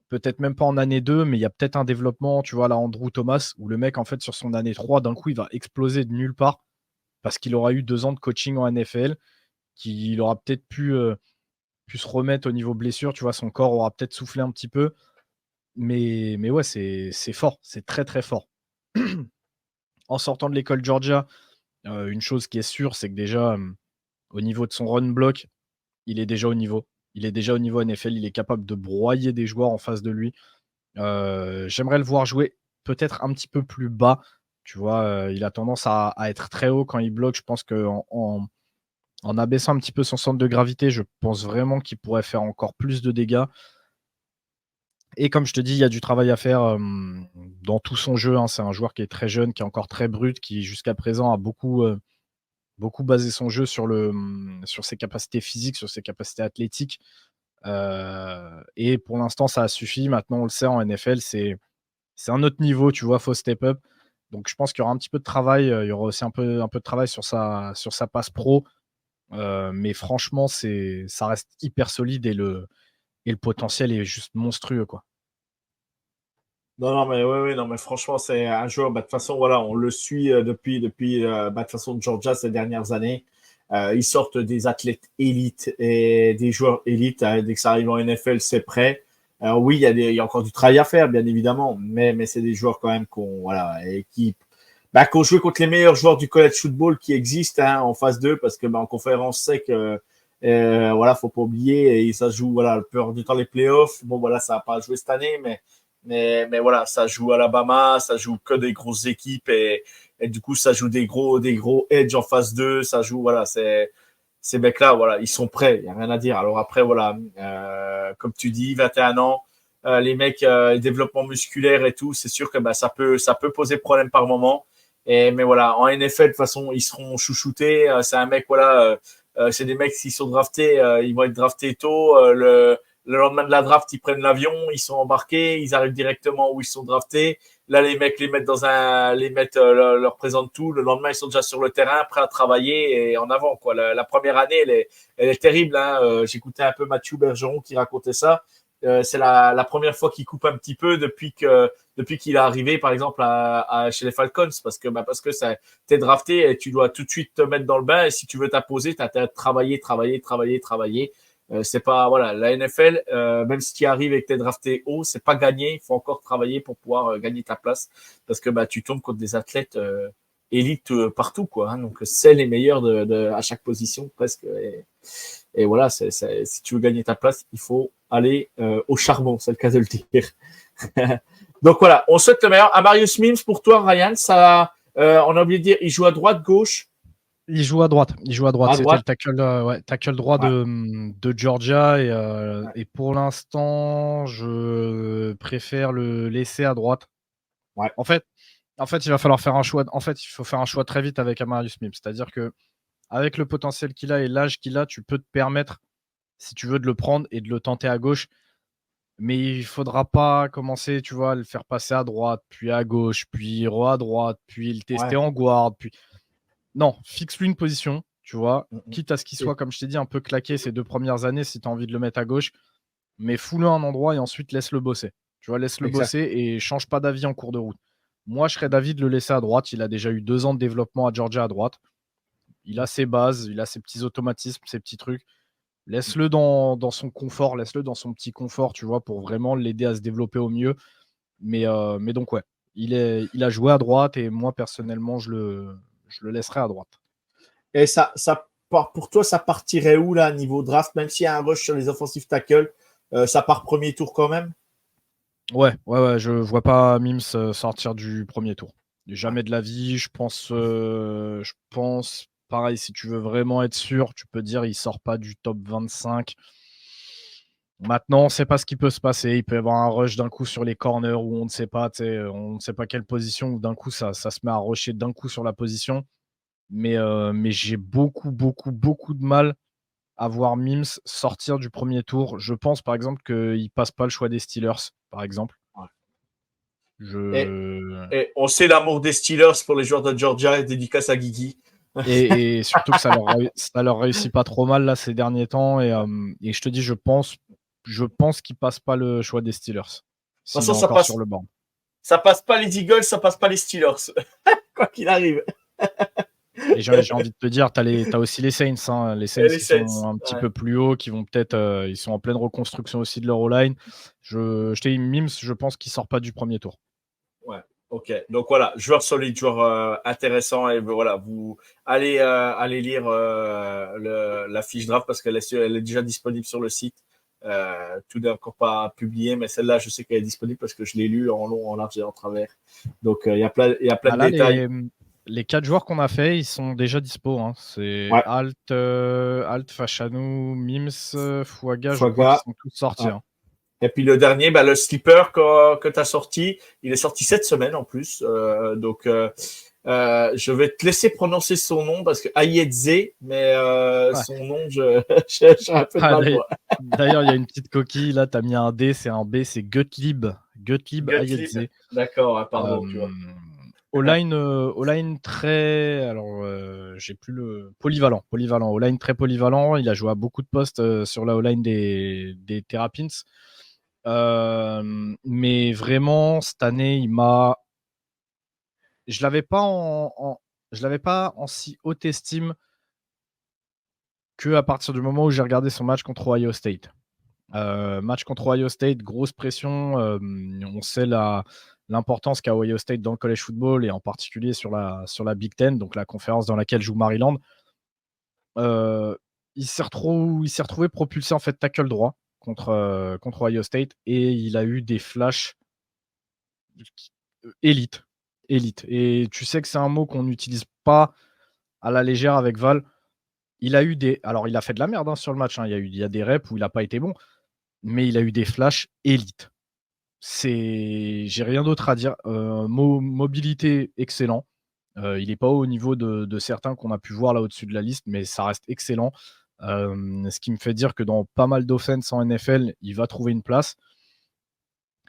peut-être même pas en année 2, mais il y a peut-être un développement, tu vois, là, Andrew Thomas, où le mec, en fait, sur son année 3, d'un coup, il va exploser de nulle part parce qu'il aura eu 2 ans de coaching en NFL, qu'il aura peut-être pu se remettre au niveau blessure, tu vois, son corps aura peut-être soufflé un petit peu. Mais ouais, c'est fort, c'est très, très fort. En sortant de l'école Georgia, une chose qui est sûre, c'est que déjà, au niveau de son run block, il est déjà au niveau. Il est déjà au niveau NFL, il est capable de broyer des joueurs en face de lui. J'aimerais le voir jouer peut-être un petit peu plus bas, tu vois? Il a tendance à être très haut quand il bloque. Je pense qu'en abaissant un petit peu son centre de gravité, je pense vraiment qu'il pourrait faire encore plus de dégâts. Et comme je te dis, il y a du travail à faire, dans tout son jeu, hein. C'est un joueur qui est très jeune, qui est encore très brut, qui jusqu'à présent a beaucoup basé son jeu sur ses capacités physiques, sur ses capacités athlétiques. Et pour l'instant, ça a suffi. Maintenant, on le sait, en NFL, c'est un autre niveau, tu vois? Faut step up. Donc je pense qu'il y aura un petit peu de travail, il y aura aussi un peu de travail sur sa passe pro, mais franchement, ça reste hyper solide et le potentiel est juste monstrueux, quoi. Non, non, mais ouais, ouais, non, mais franchement, c'est un joueur. Bah, de toute façon, voilà, on le suit depuis bah, de toute façon, de Georgia ces dernières années. Ils sortent des athlètes élites et des joueurs élites. Dès que ça arrive en NFL, c'est prêt. Alors oui, il y a encore du travail à faire, bien évidemment, mais c'est des joueurs quand même voilà, et qui ont joué contre les meilleurs joueurs du college football qui existent, hein, en phase 2, parce que bah, en conférence sec, voilà, faut pas oublier, et ça joue, voilà, la plupart du temps les playoffs. Bon, voilà, ça n'a pas joué cette année, mais voilà, ça joue Alabama, ça joue que des grosses équipes, et du coup, ça joue des gros edge en phase 2, ça joue, voilà, ces mecs-là, voilà, ils sont prêts, il n'y a rien à dire. Alors après, voilà, comme tu dis, 21 ans, les mecs, développement musculaire et tout, c'est sûr que bah, ça peut poser problème par moment. Mais voilà, en NFL, de toute façon, ils seront chouchoutés. C'est un mec, voilà, c'est des mecs, s'ils sont draftés, ils vont être draftés tôt. Le lendemain de la draft, ils prennent l'avion, ils sont embarqués, ils arrivent directement où ils sont draftés. Là, les mecs leur présentent tout. Le lendemain, ils sont déjà sur le terrain, prêts à travailler et en avant, quoi. La première année, elle est terrible, hein. J'écoutais un peu Mathieu Bergeron qui racontait ça. C'est la première fois qu'il coupe un petit peu depuis qu'il est arrivé, par exemple, chez les Falcons, parce que t'es drafté et tu dois tout de suite te mettre dans le bain. Et si tu veux t'imposer, t'as intérêt de travailler, travailler, travailler, travailler. C'est pas, voilà, la NFL, même si tu arrives et que t'es drafté haut, c'est pas gagné. Il faut encore travailler pour pouvoir gagner ta place, parce que bah tu tombes contre des athlètes élites partout, quoi, hein. Donc c'est les meilleurs à chaque position presque. Et voilà, si tu veux gagner ta place, il faut aller au charbon, c'est le cas de le dire. Donc voilà, on souhaite le meilleur. À Marius Mims, pour toi, Ryan, on a oublié de dire, il joue à droite, gauche, Il joue à droite. Il joue à droite. à C'était le droite. tackle, ouais, tackle droit Ouais, de Georgia ouais, et pour l'instant, je préfère le laisser à droite. ouais, En fait il va falloir faire un choix. En fait, il faut faire un choix très vite avec Amarius Mims. C'est-à-dire qu'avec le potentiel qu'il a et l'âge qu'il a, tu peux te permettre, si tu veux, de le prendre et de le tenter à gauche. Mais il faudra pas commencer, tu vois, à le faire passer à droite, puis à gauche, puis à droite, puis le tester ouais. en guard, puis non, fixe-lui une position, tu vois, Mm, mm. quitte à ce qu'il Et- soit, comme je t'ai dit, un peu claqué ces 2 premières années si tu as envie de le mettre à gauche, mais fous-le à un endroit et ensuite laisse-le bosser. Tu vois, laisse-le Exact. bosser et change pas d'avis en cours de route. Moi, je serais d'avis de le laisser à droite. Il a déjà eu 2 ans de développement à Georgia à droite. Il a ses bases, il a ses petits automatismes, ses petits trucs. Laisse-le dans son confort, laisse-le dans son petit confort, tu vois, pour vraiment l'aider à se développer au mieux. Mais donc, ouais, il a joué à droite et moi, personnellement, je le laisserai à droite. Et pour toi, ça partirait où, là, niveau draft, même s'il y a un rush sur les offensive tackles, ça part premier tour quand même? Ouais, ouais, ouais, je vois pas Mims sortir du premier tour. Ouais. Jamais de la vie. Je pense, pareil, si tu veux vraiment être sûr, tu peux dire il sort pas du top 25. Maintenant, on ne sait pas ce qui peut se passer. Il peut y avoir un rush d'un coup sur les corners où on ne sait pas, on ne sait pas quelle position, où d'un coup ça se met à rusher d'un coup sur la position. Mais j'ai beaucoup, beaucoup, beaucoup de mal à voir Mims sortir du premier tour. Je pense par exemple qu'il passe pas le choix des Steelers, par exemple. Ouais. Et, Je... et on sait l'amour des Steelers pour les joueurs de Georgia et dédicace à Guigui. Et surtout que ça leur réussit pas trop mal là ces derniers temps. Et je te dis, je pense qu'il passe pas le choix des Steelers De toute s'il est façon, encore sur le banc. ça passe pas les Eagles, ça passe pas les Steelers. Quoi qu'il arrive. Et j'ai envie de te dire, t'as aussi les Saints, hein. Les Saints Et les qui sont Saints. un petit Ouais. peu plus haut, qui vont peut-être, ils sont en pleine reconstruction aussi de leur O-line. Je t'ai dit, Mims, je pense qu'il sort pas du premier tour. Ouais. Ok. Donc voilà, joueur solide, joueur intéressant. Et voilà, vous allez lire la fiche draft parce elle est déjà disponible sur le site. Tout n'est encore pas publié, mais celle-là, je sais qu'elle est disponible parce que je l'ai lu en long, en large et en travers. Donc il y a plein Ah de là, détails. les 4 joueurs qu'on a fait, ils sont déjà dispo, hein. C'est Ouais. Alt, Fachanou, Mims, Fouaga, je crois qu'ils Fouaga. sont tous sortis, Ouais. hein. Et puis le dernier, le slipper que tu as sorti, il est sorti cette semaine en plus. Je vais te laisser prononcer son nom parce que Ayedze, mais Ouais. son nom, j'ai un peu de Ah, mal, moi. d'ailleurs, il y a une petite coquille, là, tu as mis un D, c'est un B, c'est Gottlieb Gottlieb. Ayedze. D'accord, pardon, tu vois. All-line très, alors j'ai plus le polyvalent, All-line très polyvalent. Il a joué à beaucoup de postes sur la all-line des Terrapins. Mais vraiment cette année, je l'avais pas je l'avais pas en si haute estime que à partir du moment où j'ai regardé son match contre Ohio State. Match contre Ohio State, grosse pression. On sait l'importance qu'a Ohio State dans le college football et en particulier sur la Big Ten, donc la conférence dans laquelle joue Maryland. Il s'est retrouvé propulsé en fait tackle droit contre Ohio State et il a eu des flashs élite. Élite. Et tu sais que c'est un mot qu'on n'utilise pas à la légère avec Val. Alors, il a fait de la merde sur le match, hein. Il y a des reps où il n'a pas été bon, mais il a eu des flashs élites. J'ai rien d'autre à dire. Mobilité, excellent. Il n'est pas au niveau de certains qu'on a pu voir là au-dessus de la liste, mais ça reste excellent. Ce qui me fait dire que dans pas mal d'offense en NFL, il va trouver une place.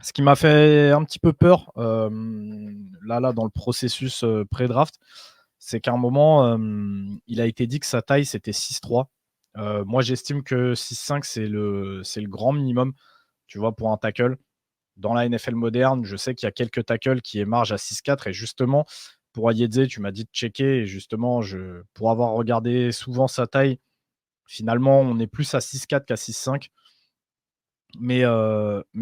Ce qui m'a fait un petit peu peur, là, dans le processus pré-draft, c'est qu'à un moment, il a été dit que sa taille, c'était 6'3". Moi, j'estime que 6'5", c'est le grand minimum, tu vois, pour un tackle. Dans la NFL moderne, je sais qu'il y a quelques tackles qui émargent à 6'4", et justement, pour Ayedze, tu m'as dit de checker, et justement, pour avoir regardé souvent sa taille, finalement, on est plus à 6'4" qu'à 6'5". Mais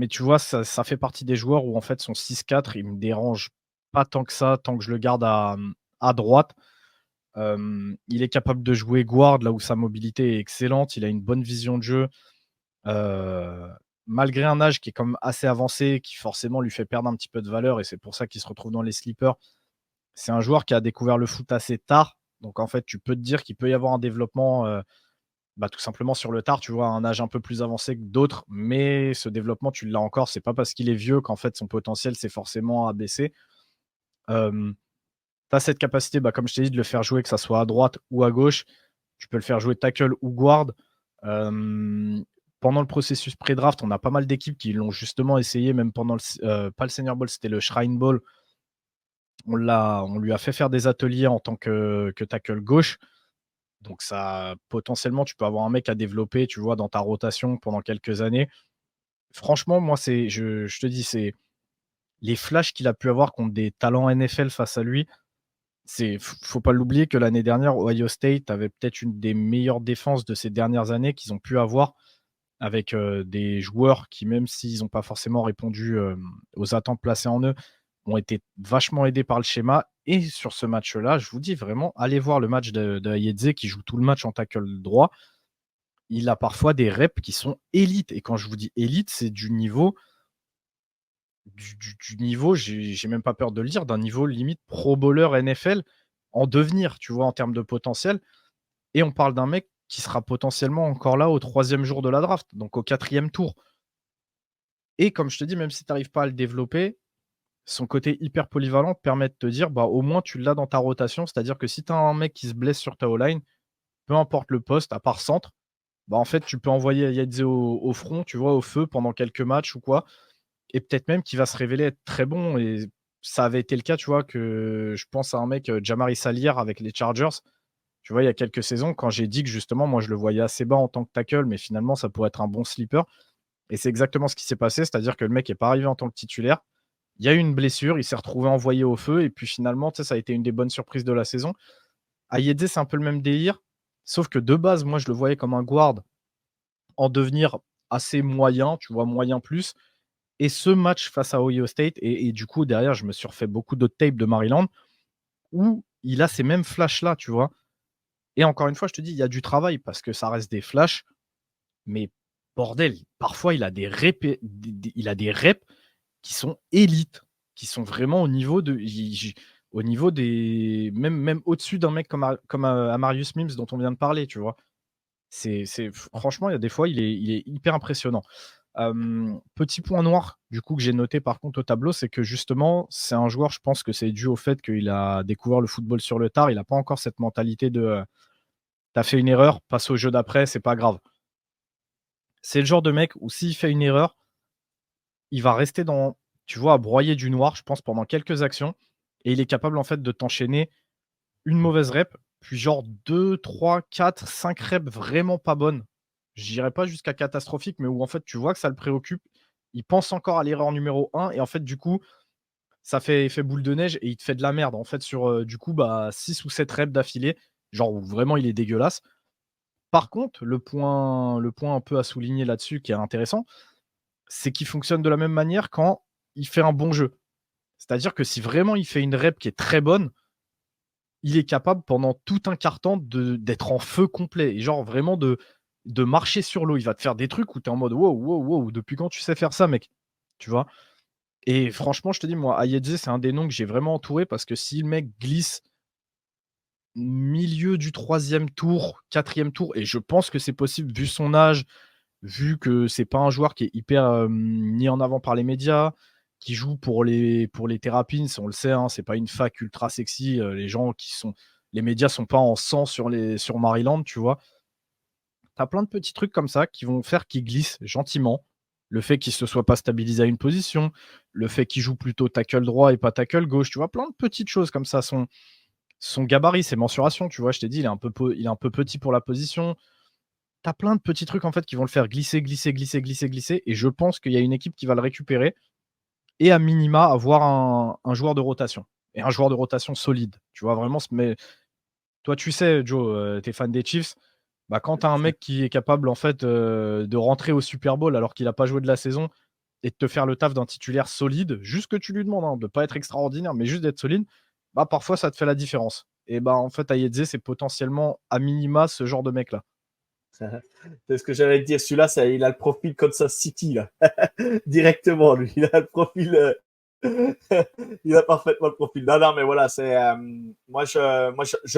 tu vois, ça fait partie des joueurs où en fait son 6-4, il me dérange pas tant que ça, tant que je le garde à droite. Il est capable de jouer guard là où sa mobilité est excellente, il a une bonne vision de jeu. Heu, Malgré un âge qui est quand même assez avancé, qui forcément lui fait perdre un petit peu de valeur et c'est pour ça qu'il se retrouve dans les sleepers. C'est un joueur qui a découvert le foot assez tard, donc en fait, tu peux te dire qu'il peut y avoir un développement, tout simplement sur le tard, tu vois, à un âge un peu plus avancé que d'autres, mais ce développement, tu l'as encore. C'est pas parce qu'il est vieux qu'en fait son potentiel s'est forcément abaissé. Tu as cette capacité, comme je t'ai dit, de le faire jouer, que ça soit à droite ou à gauche. Tu peux le faire jouer tackle ou guard. Hem, Pendant le processus pré-draft, on a pas mal d'équipes qui l'ont justement essayé, même pendant pas le Senior Bowl, c'était le Shrine Bowl. On lui a fait faire des ateliers en tant que tackle gauche. Donc ça, potentiellement, tu peux avoir un mec à développer, tu vois, dans ta rotation pendant quelques années. Franchement, moi, je te dis, c'est les flashs qu'il a pu avoir contre des talents NFL face à lui. Faut pas l'oublier que l'année dernière, Ohio State avait peut-être une des meilleures défenses de ces dernières années qu'ils ont pu avoir avec des joueurs qui, même s'ils n'ont pas forcément répondu aux attentes placées en eux, ont été vachement aidés par le schéma. Et sur ce match-là, je vous dis vraiment, allez voir le match de Ayedze qui joue tout le match en tackle droit. Il a parfois des reps qui sont élites. Et quand je vous dis élite, c'est du niveau, j'ai même pas peur de le dire, d'un niveau limite pro bowler NFL en devenir, tu vois, en termes de potentiel. Et on parle d'un mec qui sera potentiellement encore là au 3e jour de la draft, donc au 4e tour. Et comme je te dis, même si tu n'arrives pas à le développer, son côté hyper polyvalent permet de te dire, bah, au moins tu l'as dans ta rotation. C'est-à-dire que si tu as un mec qui se blesse sur ta O-line, peu importe le poste, à part centre, bah, en fait, tu peux envoyer Yadze au front, tu vois, au feu pendant quelques matchs ou quoi. Et peut-être même qu'il va se révéler être très bon. Et ça avait été le cas, tu vois, que je pense à un mec, Jamari Sallier avec les Chargers. Tu vois, il y a quelques saisons, quand j'ai dit que justement, moi, je le voyais assez bas en tant que tackle, mais finalement, ça pourrait être un bon sleeper. Et c'est exactement ce qui s'est passé, c'est-à-dire que le mec n'est pas arrivé en tant que titulaire. Il y a eu une blessure, il s'est retrouvé envoyé au feu, et puis finalement, tu sais, ça a été une des bonnes surprises de la saison. Ayedze, c'est un peu le même délire, sauf que de base, moi, je le voyais comme un guard en devenir assez moyen, tu vois, moyen plus. Et ce match face à Ohio State, et du coup, derrière, je me suis refait beaucoup de tapes de Maryland, où il a ces mêmes flashs-là, tu vois. Et encore une fois, je te dis, il y a du travail parce que ça reste des flashs, mais bordel, parfois il a des reps, il a des reps qui sont élites, qui sont vraiment au niveau de, au niveau des, même au-dessus d'un mec comme Amarius Mims dont on vient de parler, tu vois. Franchement, il y a des fois, il est hyper impressionnant. Petit point noir, du coup, que j'ai noté par contre au tableau, c'est que justement, c'est un joueur, je pense que c'est dû au fait qu'il a découvert le football sur le tard. Il n'a pas encore cette mentalité de t'as fait une erreur, passe au jeu d'après, c'est pas grave. C'est le genre de mec où s'il fait une erreur, il va rester dans, tu vois, à broyer du noir, je pense, pendant quelques actions. Et il est capable, en fait, de t'enchaîner une mauvaise rep, puis genre 2, 3, 4, 5 reps vraiment pas bonnes. Je dirais pas jusqu'à catastrophique, mais où en fait, tu vois que ça le préoccupe. Il pense encore à l'erreur numéro 1, et en fait, du coup, ça fait effet boule de neige et il te fait de la merde. En fait, sur du coup, bah, 6 ou 7 reps d'affilée, genre où vraiment il est dégueulasse. Par contre, le point un peu à souligner là-dessus qui est intéressant, c'est qu'il fonctionne de la même manière quand il fait un bon jeu. C'est-à-dire que si vraiment il fait une rep qui est très bonne, il est capable pendant tout un quart-temps d'être en feu complet et genre vraiment de marcher sur l'eau. Il va te faire des trucs où tu es en mode: «Wow, wow, wow, depuis quand tu sais faire ça mec?» Tu vois? Et franchement, je te dis, moi, Ayedze, c'est un des noms que j'ai vraiment entouré parce que si le mec glisse milieu du 3e tour, 4e tour, et je pense que c'est possible vu son âge, vu que c'est pas un joueur qui est hyper, mis en avant par les médias, qui joue pour les Terrapins, on le sait, hein, c'est pas une fac ultra sexy, les médias sont pas en sang sur Maryland, tu vois? Tu as plein de petits trucs comme ça qui vont faire qu'il glisse gentiment. Le fait qu'il se soit pas stabilisé à une position, le fait qu'il joue plutôt tackle droit et pas tackle gauche, tu vois? Plein de petites choses comme ça. Son gabarit, ses mensurations, tu vois? Je t'ai dit, il est un peu petit pour la position. Tu as plein de petits trucs, en fait, qui vont le faire glisser, glisser, glisser, glisser, glisser, et je pense qu'il y a une équipe qui va le récupérer et à minima avoir un joueur de rotation, et un joueur de rotation solide, tu vois? Vraiment mais toi, tu sais, Joe, tu es fan des Chiefs, bah, quand tu as un mec qui est capable, en fait, de rentrer au Super Bowl alors qu'il a pas joué de la saison et de te faire le taf d'un titulaire solide, juste que tu lui demandes, hein, de pas être extraordinaire, mais juste d'être solide, bah, parfois ça te fait la différence. Et bah, en fait, Ayedze, c'est potentiellement à minima ce genre de mec-là. C'est ce que j'allais te dire. Celui-là, il a le profil Kansas City, là. Directement, lui. Il a le profil. Il a parfaitement le profil. Non, non, mais voilà, je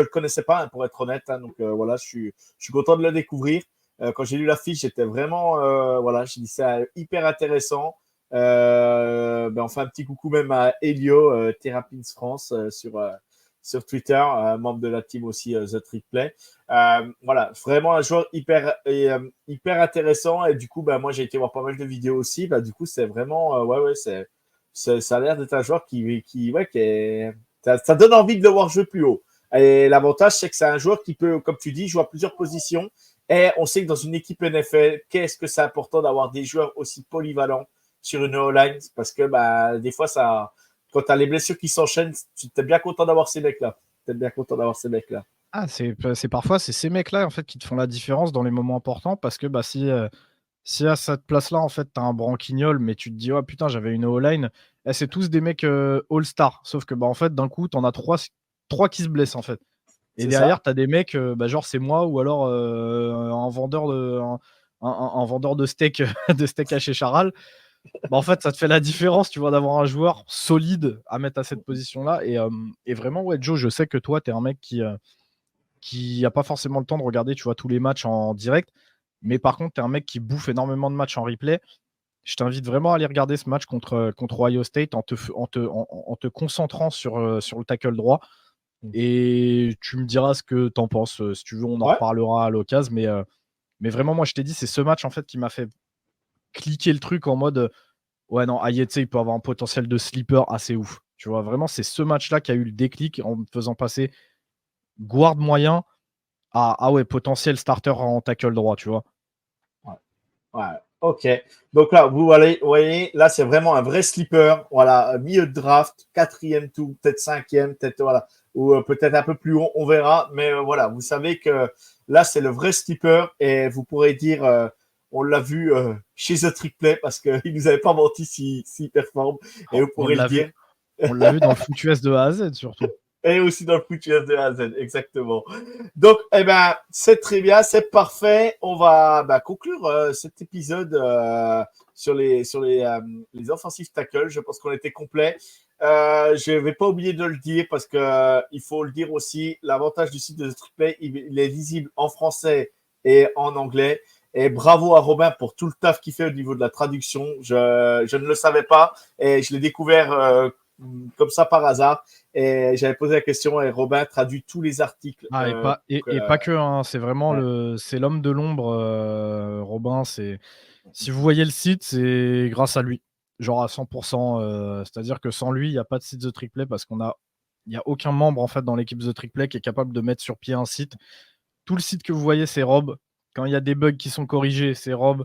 le connaissais pas, hein, pour être honnête, hein, donc voilà, je suis content de le découvrir. Quand j'ai lu la fiche, j'étais vraiment, voilà, j'ai dit c'est hyper intéressant. Ben, on fait un petit coucou même à Elio, Terrapins France, sur Twitter, membre de la team aussi, The Trick Play. Voilà, vraiment un joueur hyper intéressant. Et du coup, bah, moi, j'ai été voir pas mal de vidéos aussi. Bah, du coup, c'est vraiment, ouais, ouais, ça a l'air d'être un joueur ouais, ça donne envie de le voir jouer plus haut. Et l'avantage, c'est que c'est un joueur qui peut, comme tu dis, jouer à plusieurs positions. Et on sait que dans une équipe NFL, qu'est-ce que c'est important d'avoir des joueurs aussi polyvalents sur une O-line, parce que bah, des fois, quand tu as les blessures qui s'enchaînent, tu es bien content d'avoir ces mecs-là. Tu es bien content d'avoir ces mecs-là. Ah, c'est parfois, c'est ces mecs-là, en fait, qui te font la différence dans les moments importants parce que, bah, si à cette place-là, en fait, tu as un branquignol, mais tu te dis: «Oh putain, j'avais une O-line», c'est tous des mecs, all-star. Sauf que, bah, en fait, d'un coup, tu en as trois qui se blessent, en fait. Et C'est ça. derrière, tu as des mecs, bah, genre c'est moi, ou alors, un vendeur de steak, de steak haché Charal. Bah, en fait, ça te fait la différence, tu vois, d'avoir un joueur solide à mettre à cette position-là. Et vraiment, ouais, Joe, je sais que toi, tu es un mec qui n'a pas forcément le temps de regarder, tu vois, tous les matchs en direct. Mais par contre, tu es un mec qui bouffe énormément de matchs en replay. Je t'invite vraiment à aller regarder ce match contre Ohio State en te concentrant sur le tackle droit. Et tu me diras ce que tu en penses. Si tu veux, on en Ouais. reparlera à l'occasion. Mais vraiment, moi, je t'ai dit, c'est ce match en fait qui m'a fait cliquer le truc en mode ouais, non, Hayete, il peut avoir un potentiel de sleeper assez ouf. Tu vois, vraiment, c'est ce match-là qui a eu le déclic en me faisant passer guard moyen à ah ouais, potentiel starter en tackle droit, tu vois. Ouais, ok. Donc là, vous voyez, là, c'est vraiment un vrai sleeper. Voilà, milieu de draft, 4e tour, peut-être 5e, peut-être, voilà, ou peut-être un peu plus haut, on verra. Mais voilà, vous savez que là, c'est le vrai sleeper et vous pourrez dire, on l'a vu chez The Trick Play parce qu'il ne nous avait pas menti s'il performe et vous On pourrez le l'a vu, dire. on l'a vu dans le FootUS de A à Z surtout. Et aussi dans le FootUS de A à Z, exactement. Donc, eh ben, c'est très bien, c'est parfait. On va conclure cet épisode sur les offensive tackles. Je pense qu'on était complet. Je vais pas oublier de le dire parce que il faut le dire aussi. L'avantage du site de The Triplay, il est visible en français et en anglais. Et bravo à Robin pour tout le taf qu'il fait au niveau de la traduction. Je ne le savais pas et je l'ai découvert comme ça par hasard. Et j'avais posé la question et Robin traduit tous les articles. Ah, et pas que, hein, c'est vraiment c'est l'homme de l'ombre, Robin. Si vous voyez le site, c'est grâce à lui, genre à 100%. C'est-à-dire que sans lui, il n'y a pas de site The Trick Play parce il n'y a aucun membre en fait dans l'équipe The Trick Play qui est capable de mettre sur pied un site. Tout le site que vous voyez, c'est Rob. Quand il y a des bugs qui sont corrigés, c'est Rob.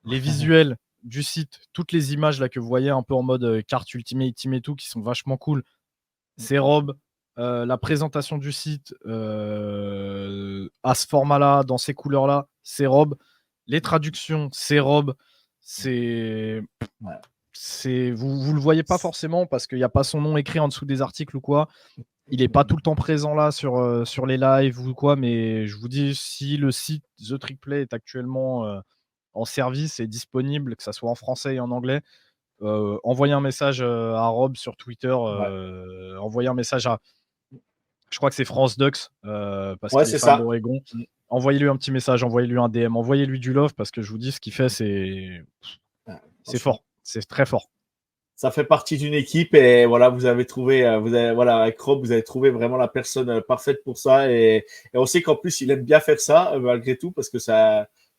Les visuels du site, toutes les images là que vous voyez un peu en mode carte Ultimate Team et tout, qui sont vachement cool, c'est Rob. La présentation du site à ce format-là, dans ces couleurs-là, c'est Rob. Les traductions, c'est Rob. C'est vous le voyez pas forcément parce qu'il n'y a pas son nom écrit en dessous des articles ou quoi. Il n'est pas tout le temps présent là sur les lives ou quoi, mais je vous dis, si le site The Trick Play est actuellement en service et disponible, que ça soit en français et en anglais, envoyez un message à Rob sur Twitter, envoyez un message à, je crois que c'est France Ducks, parce Ouais, qu'il est c'est fan ça. d'Oregon. Envoyez-lui un petit message, envoyez-lui un DM, envoyez-lui du love parce que je vous dis, ce qu'il fait, c'est fort, c'est très fort. Ça fait partie d'une équipe et voilà, vous avez trouvé, voilà, avec Rob, vous avez trouvé vraiment la personne parfaite pour ça et on sait qu'en plus il aime bien faire ça malgré tout parce que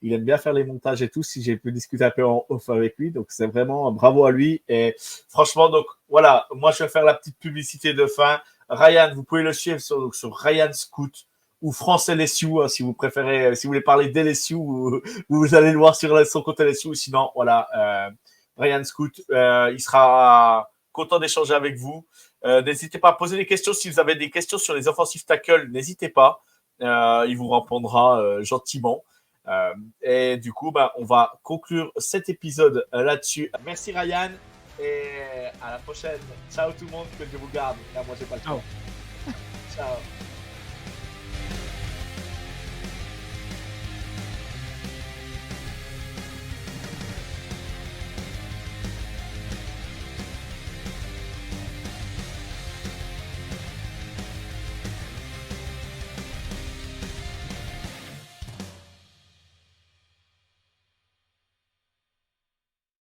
il aime bien faire les montages et tout. Si j'ai pu discuter un peu en off avec lui, donc c'est vraiment bravo à lui et franchement donc voilà, moi je vais faire la petite publicité de fin. Ryan, vous pouvez le suivre sur Ryan Scoot ou France LSU si vous préférez, si vous voulez parler d'LSU, vous allez le voir sur son compte LSU. Sinon voilà. Ryan Scoot, il sera content d'échanger avec vous. N'hésitez pas à poser des questions. Si vous avez des questions sur les offensive tackles, n'hésitez pas. Il vous répondra gentiment. Et du coup, on va conclure cet épisode là-dessus. Merci Ryan et à la prochaine. Ciao tout le monde, que Dieu vous garde. Là, moi, j'ai pas le temps. Ciao.